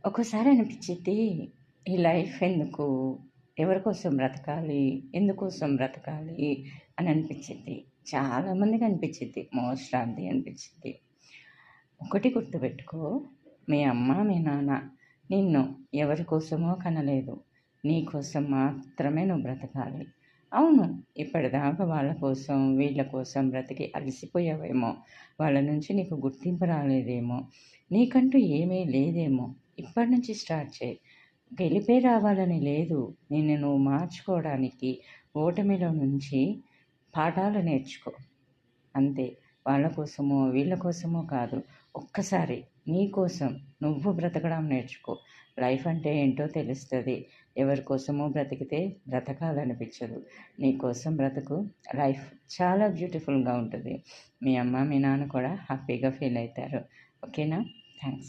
ఒక్కోసారి అనిపిచ్చిద్ది, ఈ లైఫ్ ఎందుకు? ఎవరి కోసం బ్రతకాలి? ఎందుకోసం బ్రతకాలి? అని అనిపిచ్చిద్ది. చాలా మందికి అనిపిచ్చిద్ది. మోస్ట్ ఆఫ్ ది అనిపిచ్చిద్ది. ఒకటి గుర్తుపెట్టుకో, మీ అమ్మ, మీ నాన్న నిన్ను ఎవరి కోసమో కనలేదు. నీ కోసం మాత్రమే నువ్వు బ్రతకాలి. అవును, ఇప్పటిదాకా వాళ్ళ కోసం, వీళ్ళ కోసం బ్రతికి అలసిపోయావేమో! వాళ్ళ నుంచి నీకు గుర్తింపు రాలేదేమో! నీకంటూ ఏమీ లేదేమో! ఇప్పటి నుంచి స్టార్ట్ చేయి. గెలిపే రావాలని లేదు. నిన్ను నువ్వు మార్చుకోవడానికి ఓటమిలో నుంచి పాఠాలు నేర్చుకో. అంతే. వాళ్ళ కోసమో, వీళ్ళ కోసమో కాదు. ఒక్కసారి నీ కోసం నువ్వు బ్రతకడం నేర్చుకో. లైఫ్ అంటే ఏంటో తెలుస్తది. ఎవరి కోసమో బ్రతికితే బ్రతకాలనిపించదు. నీ కోసం బ్రతుకు. లైఫ్ చాలా బ్యూటిఫుల్‌గా ఉంటది. మీ అమ్మ, మీ నాన్న కూడా హ్యాపీగా ఫీల్ అయితారు. ఓకేనా? థాంక్స్.